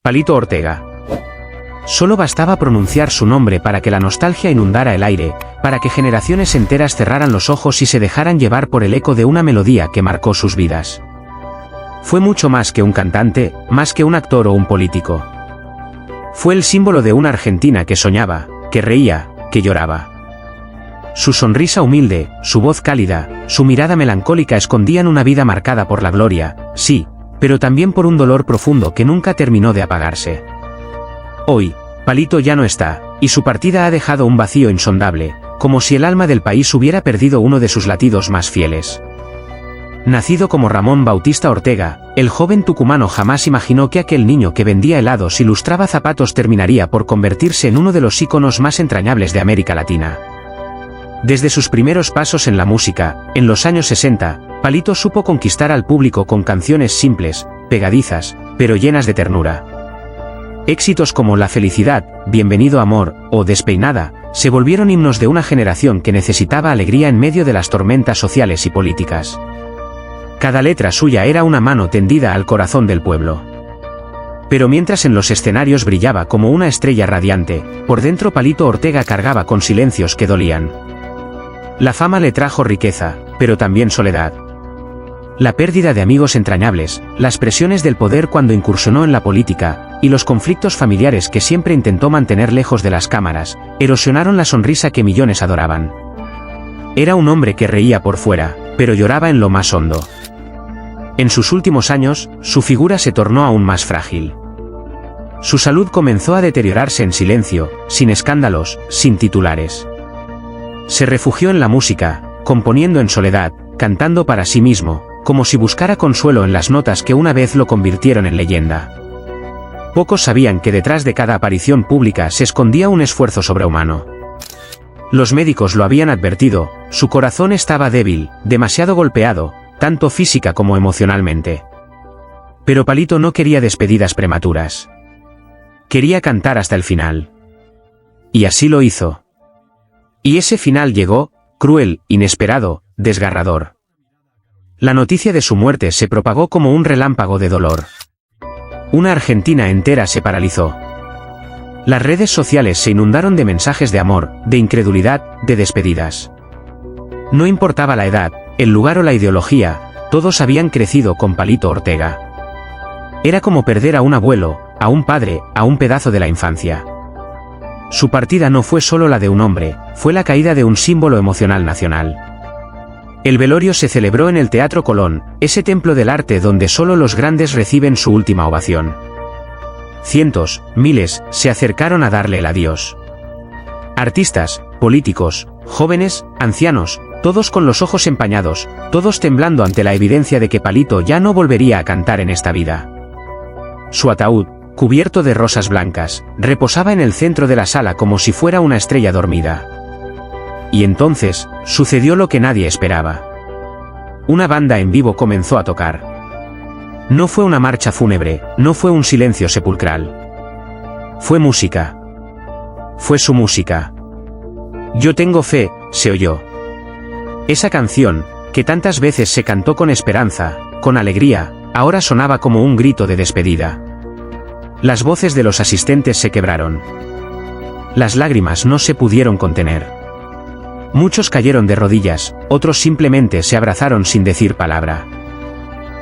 Palito Ortega. Solo bastaba pronunciar su nombre para que la nostalgia inundara el aire, para que generaciones enteras cerraran los ojos y se dejaran llevar por el eco de una melodía que marcó sus vidas. Fue mucho más que un cantante, más que un actor o un político. Fue el símbolo de una Argentina que soñaba, que reía, que lloraba. Su sonrisa humilde, su voz cálida, su mirada melancólica escondían una vida marcada por la gloria, sí, pero también por un dolor profundo que nunca terminó de apagarse. Hoy, Palito ya no está, y su partida ha dejado un vacío insondable, como si el alma del país hubiera perdido uno de sus latidos más fieles. Nacido como Ramón Bautista Ortega, el joven tucumano jamás imaginó que aquel niño que vendía helados y lustraba zapatos terminaría por convertirse en uno de los íconos más entrañables de América Latina. Desde sus primeros pasos en la música, en los años 60, Palito supo conquistar al público con canciones simples, pegadizas, pero llenas de ternura. Éxitos como La Felicidad, Bienvenido Amor, o Despeinada, se volvieron himnos de una generación que necesitaba alegría en medio de las tormentas sociales y políticas. Cada letra suya era una mano tendida al corazón del pueblo. Pero mientras en los escenarios brillaba como una estrella radiante, por dentro Palito Ortega cargaba con silencios que dolían. La fama le trajo riqueza, pero también soledad. La pérdida de amigos entrañables, las presiones del poder cuando incursionó en la política, y los conflictos familiares que siempre intentó mantener lejos de las cámaras, erosionaron la sonrisa que millones adoraban. Era un hombre que reía por fuera, pero lloraba en lo más hondo. En sus últimos años, su figura se tornó aún más frágil. Su salud comenzó a deteriorarse en silencio, sin escándalos, sin titulares. Se refugió en la música, componiendo en soledad, cantando para sí mismo, como si buscara consuelo en las notas que una vez lo convirtieron en leyenda. Pocos sabían que detrás de cada aparición pública se escondía un esfuerzo sobrehumano. Los médicos lo habían advertido, su corazón estaba débil, demasiado golpeado, tanto física como emocionalmente. Pero Palito no quería despedidas prematuras. Quería cantar hasta el final. Y así lo hizo. Y ese final llegó, cruel, inesperado, desgarrador. La noticia de su muerte se propagó como un relámpago de dolor. Una Argentina entera se paralizó. Las redes sociales se inundaron de mensajes de amor, de incredulidad, de despedidas. No importaba la edad, el lugar o la ideología, todos habían crecido con Palito Ortega. Era como perder a un abuelo, a un padre, a un pedazo de la infancia. Su partida no fue solo la de un hombre, fue la caída de un símbolo emocional nacional. El velorio se celebró en el Teatro Colón, ese templo del arte donde solo los grandes reciben su última ovación. Cientos, miles, se acercaron a darle el adiós. Artistas, políticos, jóvenes, ancianos, todos con los ojos empañados, todos temblando ante la evidencia de que Palito ya no volvería a cantar en esta vida. Su ataúd, cubierto de rosas blancas, reposaba en el centro de la sala como si fuera una estrella dormida. Y entonces, sucedió lo que nadie esperaba. Una banda en vivo comenzó a tocar. No fue una marcha fúnebre, no fue un silencio sepulcral. Fue música. Fue su música. Yo tengo fe, se oyó. Esa canción, que tantas veces se cantó con esperanza, con alegría, ahora sonaba como un grito de despedida. Las voces de los asistentes se quebraron. Las lágrimas no se pudieron contener. Muchos cayeron de rodillas, otros simplemente se abrazaron sin decir palabra.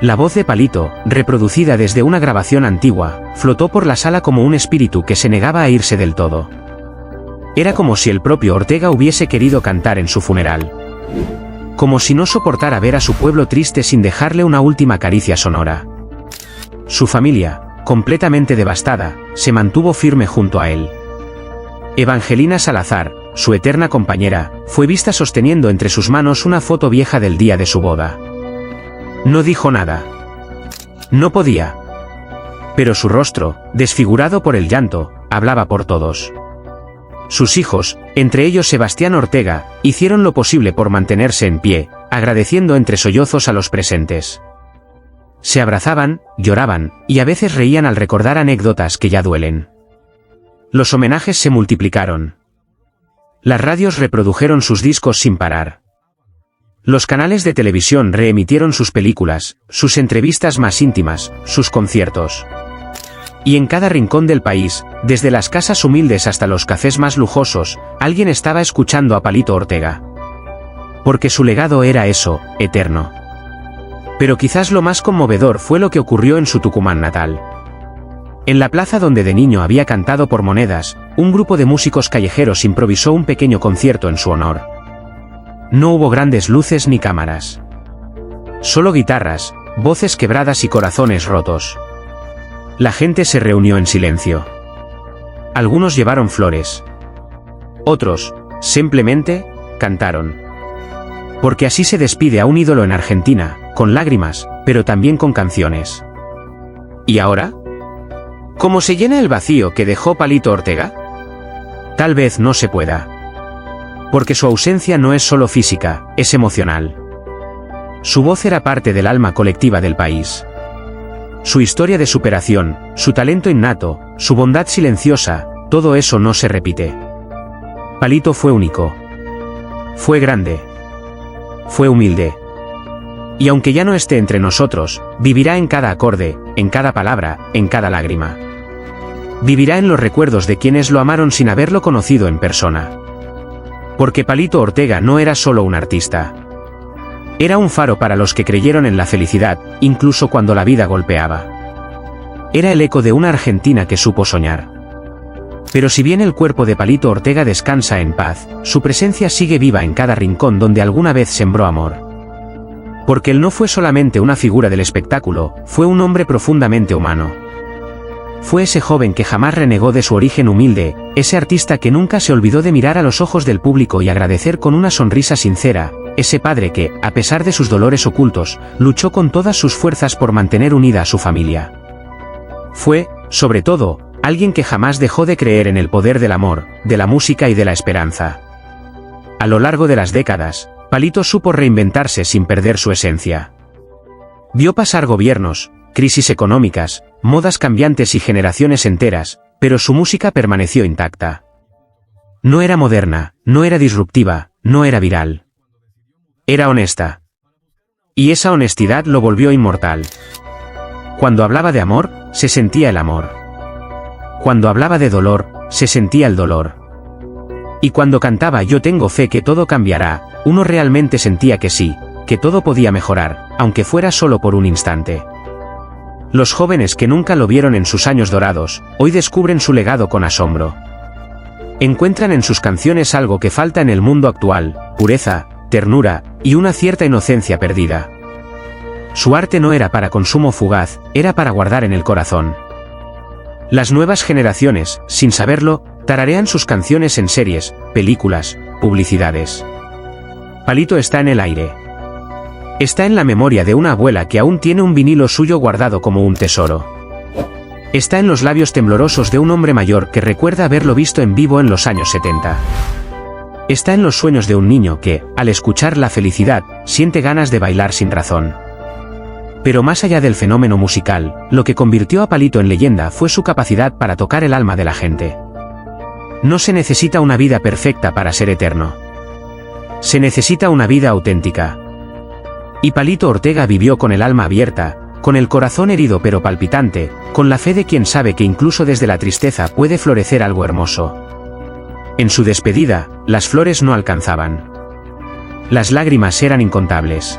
La voz de Palito, reproducida desde una grabación antigua, flotó por la sala como un espíritu que se negaba a irse del todo. Era como si el propio Ortega hubiese querido cantar en su funeral. Como si no soportara ver a su pueblo triste sin dejarle una última caricia sonora. Su familia, completamente devastada, se mantuvo firme junto a él. Evangelina Salazar, su eterna compañera, fue vista sosteniendo entre sus manos una foto vieja del día de su boda. No dijo nada. No podía. Pero su rostro, desfigurado por el llanto, hablaba por todos. Sus hijos, entre ellos Sebastián Ortega, hicieron lo posible por mantenerse en pie, agradeciendo entre sollozos a los presentes. Se abrazaban, lloraban, y a veces reían al recordar anécdotas que ya duelen. Los homenajes se multiplicaron. Las radios reprodujeron sus discos sin parar. Los canales de televisión reemitieron sus películas, sus entrevistas más íntimas, sus conciertos. Y en cada rincón del país, desde las casas humildes hasta los cafés más lujosos, alguien estaba escuchando a Palito Ortega. Porque su legado era eso, eterno. Pero quizás lo más conmovedor fue lo que ocurrió en su Tucumán natal. En la plaza donde de niño había cantado por monedas, un grupo de músicos callejeros improvisó un pequeño concierto en su honor. No hubo grandes luces ni cámaras. Solo guitarras, voces quebradas y corazones rotos. La gente se reunió en silencio. Algunos llevaron flores. Otros, simplemente, cantaron. Porque así se despide a un ídolo en Argentina, con lágrimas, pero también con canciones. ¿Y ahora? ¿Cómo se llena el vacío que dejó Palito Ortega? Tal vez no se pueda. Porque su ausencia no es solo física, es emocional. Su voz era parte del alma colectiva del país. Su historia de superación, su talento innato, su bondad silenciosa, todo eso no se repite. Palito fue único. Fue grande. Fue humilde. Y aunque ya no esté entre nosotros, vivirá en cada acorde, en cada palabra, en cada lágrima. Vivirá en los recuerdos de quienes lo amaron sin haberlo conocido en persona. Porque Palito Ortega no era solo un artista. Era un faro para los que creyeron en la felicidad, incluso cuando la vida golpeaba. Era el eco de una Argentina que supo soñar. Pero si bien el cuerpo de Palito Ortega descansa en paz, su presencia sigue viva en cada rincón donde alguna vez sembró amor. Porque él no fue solamente una figura del espectáculo, fue un hombre profundamente humano. Fue ese joven que jamás renegó de su origen humilde, ese artista que nunca se olvidó de mirar a los ojos del público y agradecer con una sonrisa sincera, ese padre que, a pesar de sus dolores ocultos, luchó con todas sus fuerzas por mantener unida a su familia. Fue, sobre todo, alguien que jamás dejó de creer en el poder del amor, de la música y de la esperanza. A lo largo de las décadas, Palito supo reinventarse sin perder su esencia. Vio pasar gobiernos, crisis económicas, modas cambiantes y generaciones enteras, pero su música permaneció intacta. No era moderna, no era disruptiva, no era viral. Era honesta. Y esa honestidad lo volvió inmortal. Cuando hablaba de amor, se sentía el amor. Cuando hablaba de dolor, se sentía el dolor. Y cuando cantaba Yo tengo fe que todo cambiará, uno realmente sentía que sí, que todo podía mejorar, aunque fuera solo por un instante. Los jóvenes que nunca lo vieron en sus años dorados, hoy descubren su legado con asombro. Encuentran en sus canciones algo que falta en el mundo actual, pureza, ternura, y una cierta inocencia perdida. Su arte no era para consumo fugaz, era para guardar en el corazón. Las nuevas generaciones, sin saberlo, tararean sus canciones en series, películas, publicidades. Palito está en el aire. Está en la memoria de una abuela que aún tiene un vinilo suyo guardado como un tesoro. Está en los labios temblorosos de un hombre mayor que recuerda haberlo visto en vivo en los años 70. Está en los sueños de un niño que, al escuchar la felicidad, siente ganas de bailar sin razón. Pero más allá del fenómeno musical, lo que convirtió a Palito en leyenda fue su capacidad para tocar el alma de la gente. No se necesita una vida perfecta para ser eterno. Se necesita una vida auténtica. Y Palito Ortega vivió con el alma abierta, con el corazón herido pero palpitante, con la fe de quien sabe que incluso desde la tristeza puede florecer algo hermoso. En su despedida, las flores no alcanzaban. Las lágrimas eran incontables.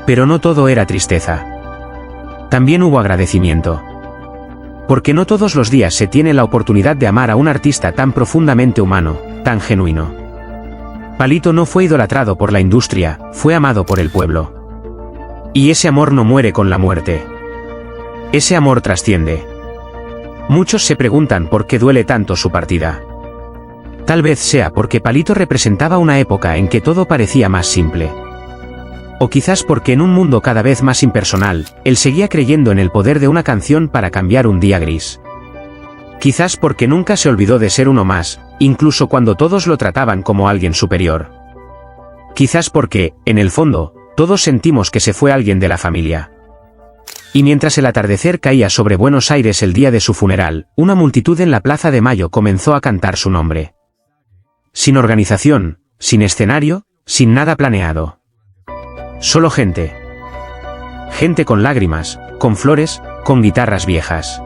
Pero no todo era tristeza. También hubo agradecimiento. Porque no todos los días se tiene la oportunidad de amar a un artista tan profundamente humano, tan genuino. Palito no fue idolatrado por la industria, fue amado por el pueblo. Y ese amor no muere con la muerte. Ese amor trasciende. Muchos se preguntan por qué duele tanto su partida. Tal vez sea porque Palito representaba una época en que todo parecía más simple. O quizás porque en un mundo cada vez más impersonal, él seguía creyendo en el poder de una canción para cambiar un día gris. Quizás porque nunca se olvidó de ser uno más, incluso cuando todos lo trataban como alguien superior. Quizás porque, en el fondo, todos sentimos que se fue alguien de la familia. Y mientras el atardecer caía sobre Buenos Aires el día de su funeral, una multitud en la Plaza de Mayo comenzó a cantar su nombre. Sin organización, sin escenario, sin nada planeado. Solo gente. Gente con lágrimas, con flores, con guitarras viejas.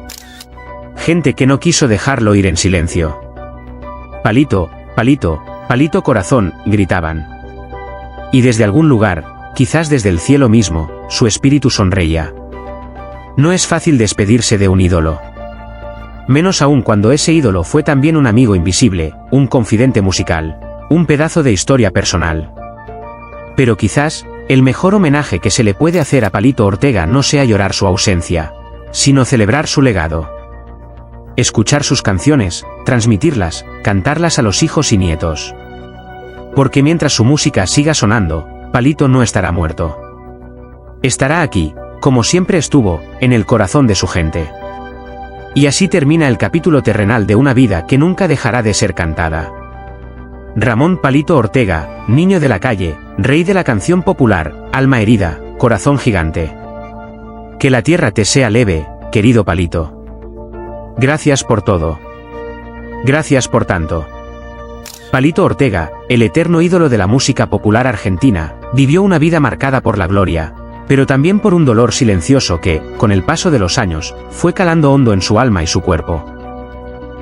gente que no quiso dejarlo ir en silencio. Palito, Palito, Palito corazón, gritaban. Y desde algún lugar, quizás desde el cielo mismo, su espíritu sonreía. No es fácil despedirse de un ídolo. Menos aún cuando ese ídolo fue también un amigo invisible, un confidente musical, un pedazo de historia personal. Pero quizás, el mejor homenaje que se le puede hacer a Palito Ortega no sea llorar su ausencia, sino celebrar su legado. Escuchar sus canciones, transmitirlas, cantarlas a los hijos y nietos. Porque mientras su música siga sonando, Palito no estará muerto. Estará aquí, como siempre estuvo, en el corazón de su gente. Y así termina el capítulo terrenal de una vida que nunca dejará de ser cantada. Ramón Palito Ortega, niño de la calle, rey de la canción popular, alma herida, corazón gigante. Que la tierra te sea leve, querido Palito. Gracias por todo. Gracias por tanto. Palito Ortega, el eterno ídolo de la música popular argentina, vivió una vida marcada por la gloria, pero también por un dolor silencioso que, con el paso de los años, fue calando hondo en su alma y su cuerpo.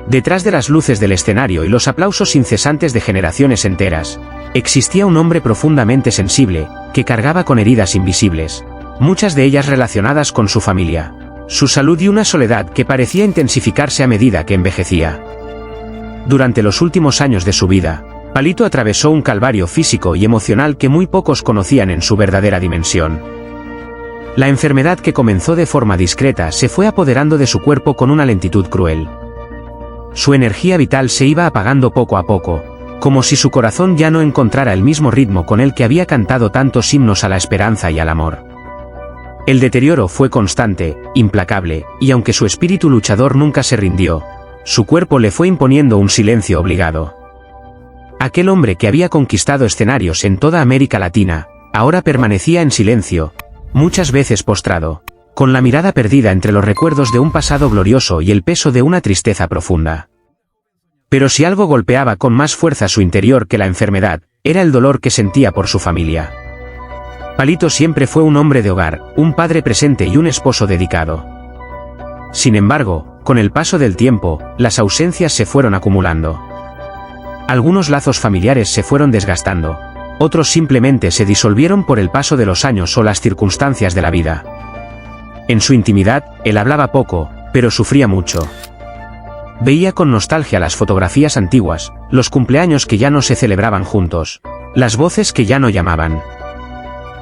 Detrás de las luces del escenario y los aplausos incesantes de generaciones enteras, existía un hombre profundamente sensible, que cargaba con heridas invisibles, muchas de ellas relacionadas con su familia, su salud y una soledad que parecía intensificarse a medida que envejecía. Durante los últimos años de su vida, Palito atravesó un calvario físico y emocional que muy pocos conocían en su verdadera dimensión. La enfermedad que comenzó de forma discreta se fue apoderando de su cuerpo con una lentitud cruel. Su energía vital se iba apagando poco a poco, como si su corazón ya no encontrara el mismo ritmo con el que había cantado tantos himnos a la esperanza y al amor. El deterioro fue constante, implacable, y aunque su espíritu luchador nunca se rindió, su cuerpo le fue imponiendo un silencio obligado. Aquel hombre que había conquistado escenarios en toda América Latina, ahora permanecía en silencio, muchas veces postrado, con la mirada perdida entre los recuerdos de un pasado glorioso y el peso de una tristeza profunda. Pero si algo golpeaba con más fuerza su interior que la enfermedad, era el dolor que sentía por su familia. Palito siempre fue un hombre de hogar, un padre presente y un esposo dedicado. Sin embargo, con el paso del tiempo, las ausencias se fueron acumulando. Algunos lazos familiares se fueron desgastando, otros simplemente se disolvieron por el paso de los años o las circunstancias de la vida. En su intimidad, él hablaba poco, pero sufría mucho. Veía con nostalgia las fotografías antiguas, los cumpleaños que ya no se celebraban juntos, las voces que ya no llamaban.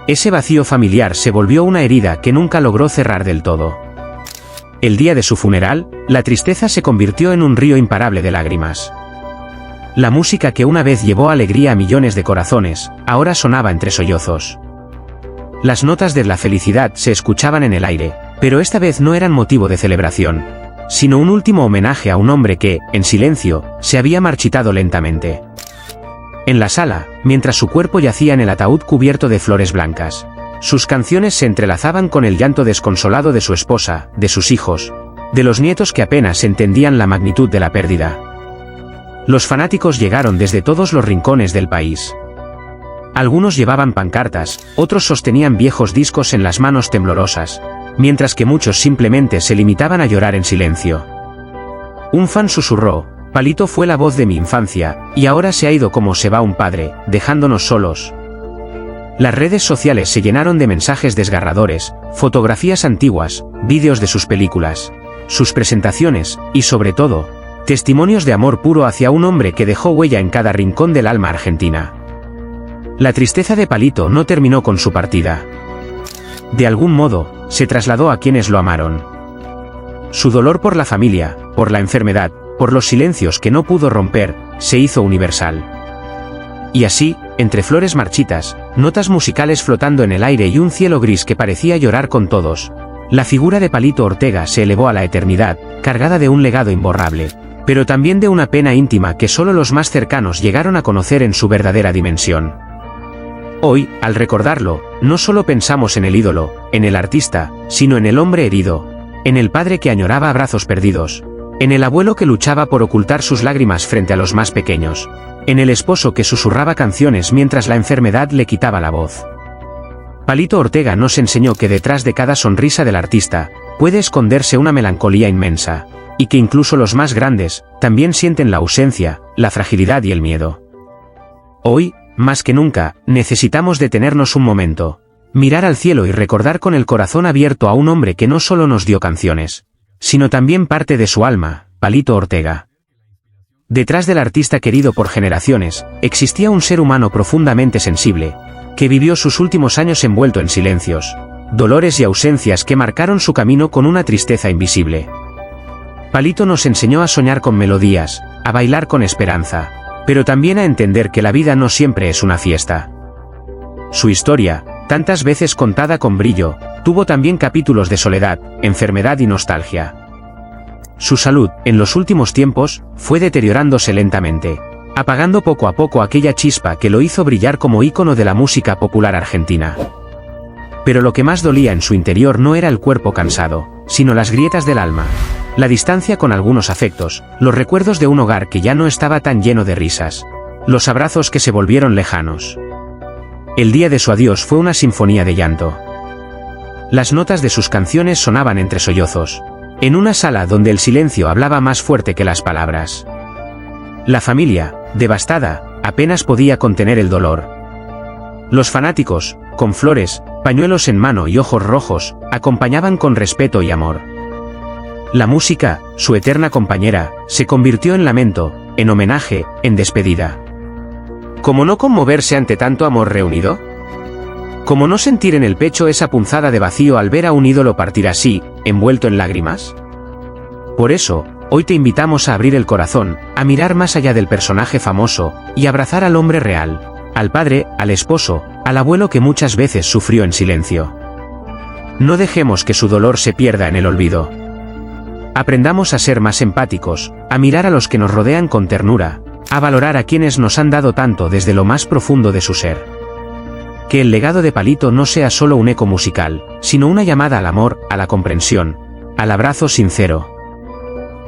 Ese vacío familiar se volvió una herida que nunca logró cerrar del todo. El día de su funeral, la tristeza se convirtió en un río imparable de lágrimas. La música que una vez llevó alegría a millones de corazones, ahora sonaba entre sollozos. Las notas de la felicidad se escuchaban en el aire, pero esta vez no eran motivo de celebración, sino un último homenaje a un hombre que, en silencio, se había marchitado lentamente. En la sala, mientras su cuerpo yacía en el ataúd cubierto de flores blancas, sus canciones se entrelazaban con el llanto desconsolado de su esposa, de sus hijos, de los nietos que apenas entendían la magnitud de la pérdida. Los fanáticos llegaron desde todos los rincones del país. Algunos llevaban pancartas, otros sostenían viejos discos en las manos temblorosas, mientras que muchos simplemente se limitaban a llorar en silencio. Un fan susurró: Palito fue la voz de mi infancia, y ahora se ha ido como se va un padre, dejándonos solos. Las redes sociales se llenaron de mensajes desgarradores, fotografías antiguas, vídeos de sus películas, sus presentaciones, y sobre todo, testimonios de amor puro hacia un hombre que dejó huella en cada rincón del alma argentina. La tristeza de Palito no terminó con su partida. De algún modo, se trasladó a quienes lo amaron. Su dolor por la familia, por la enfermedad, por los silencios que no pudo romper, se hizo universal. Y así, entre flores marchitas, notas musicales flotando en el aire y un cielo gris que parecía llorar con todos, la figura de Palito Ortega se elevó a la eternidad, cargada de un legado imborrable, pero también de una pena íntima que solo los más cercanos llegaron a conocer en su verdadera dimensión. Hoy, al recordarlo, no solo pensamos en el ídolo, en el artista, sino en el hombre herido, en el padre que añoraba abrazos perdidos, en el abuelo que luchaba por ocultar sus lágrimas frente a los más pequeños, en el esposo que susurraba canciones mientras la enfermedad le quitaba la voz. Palito Ortega nos enseñó que detrás de cada sonrisa del artista, puede esconderse una melancolía inmensa, y que incluso los más grandes, también sienten la ausencia, la fragilidad y el miedo. Hoy, más que nunca, necesitamos detenernos un momento, mirar al cielo y recordar con el corazón abierto a un hombre que no solo nos dio canciones, sino también parte de su alma, Palito Ortega. Detrás del artista querido por generaciones, existía un ser humano profundamente sensible, que vivió sus últimos años envuelto en silencios, dolores y ausencias que marcaron su camino con una tristeza invisible. Palito nos enseñó a soñar con melodías, a bailar con esperanza, pero también a entender que la vida no siempre es una fiesta. Su historia, tantas veces contada con brillo, tuvo también capítulos de soledad, enfermedad y nostalgia. Su salud, en los últimos tiempos, fue deteriorándose lentamente, apagando poco a poco aquella chispa que lo hizo brillar como ícono de la música popular argentina. Pero lo que más dolía en su interior no era el cuerpo cansado, sino las grietas del alma, la distancia con algunos afectos, los recuerdos de un hogar que ya no estaba tan lleno de risas, los abrazos que se volvieron lejanos. El día de su adiós fue una sinfonía de llanto. Las notas de sus canciones sonaban entre sollozos, en una sala donde el silencio hablaba más fuerte que las palabras. La familia, devastada, apenas podía contener el dolor. Los fanáticos, con flores, pañuelos en mano y ojos rojos, acompañaban con respeto y amor. La música, su eterna compañera, se convirtió en lamento, en homenaje, en despedida. ¿Cómo no conmoverse ante tanto amor reunido? ¿Cómo no sentir en el pecho esa punzada de vacío al ver a un ídolo partir así, envuelto en lágrimas? Por eso, hoy te invitamos a abrir el corazón, a mirar más allá del personaje famoso, y abrazar al hombre real, al padre, al esposo, al abuelo que muchas veces sufrió en silencio. No dejemos que su dolor se pierda en el olvido. Aprendamos a ser más empáticos, a mirar a los que nos rodean con ternura, a valorar a quienes nos han dado tanto desde lo más profundo de su ser. Que el legado de Palito no sea solo un eco musical, sino una llamada al amor, a la comprensión, al abrazo sincero.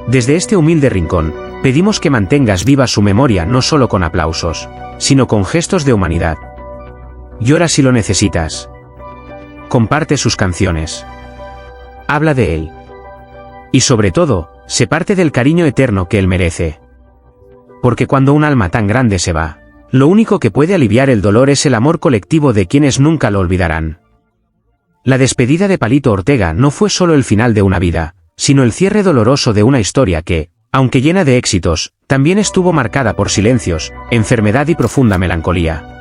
Desde este humilde rincón, pedimos que mantengas viva su memoria no solo con aplausos, sino con gestos de humanidad. Llora si lo necesitas. Comparte sus canciones. Habla de él. Y sobre todo, sé parte del cariño eterno que él merece. Porque cuando un alma tan grande se va, lo único que puede aliviar el dolor es el amor colectivo de quienes nunca lo olvidarán. La despedida de Palito Ortega no fue solo el final de una vida, sino el cierre doloroso de una historia que, aunque llena de éxitos, también estuvo marcada por silencios, enfermedad y profunda melancolía.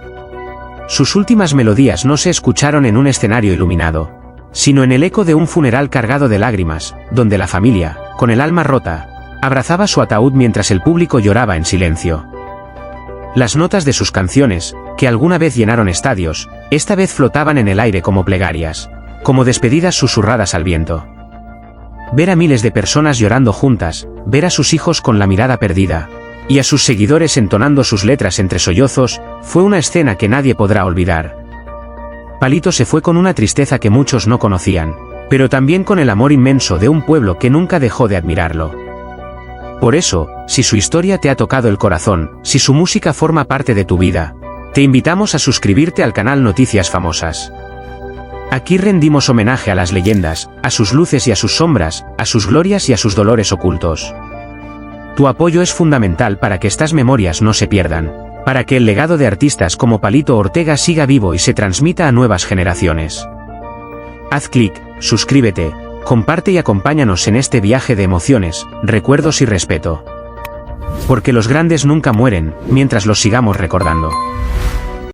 Sus últimas melodías no se escucharon en un escenario iluminado, sino en el eco de un funeral cargado de lágrimas, donde la familia, con el alma rota, abrazaba su ataúd mientras el público lloraba en silencio. Las notas de sus canciones, que alguna vez llenaron estadios, esta vez flotaban en el aire como plegarias, como despedidas susurradas al viento. Ver a miles de personas llorando juntas, ver a sus hijos con la mirada perdida, y a sus seguidores entonando sus letras entre sollozos, fue una escena que nadie podrá olvidar. Palito se fue con una tristeza que muchos no conocían, pero también con el amor inmenso de un pueblo que nunca dejó de admirarlo. Por eso, si su historia te ha tocado el corazón, si su música forma parte de tu vida, te invitamos a suscribirte al canal Noticias Famosas. Aquí rendimos homenaje a las leyendas, a sus luces y a sus sombras, a sus glorias y a sus dolores ocultos. Tu apoyo es fundamental para que estas memorias no se pierdan, para que el legado de artistas como Palito Ortega siga vivo y se transmita a nuevas generaciones. Haz clic, suscríbete, comparte y acompáñanos en este viaje de emociones, recuerdos y respeto. Porque los grandes nunca mueren, mientras los sigamos recordando.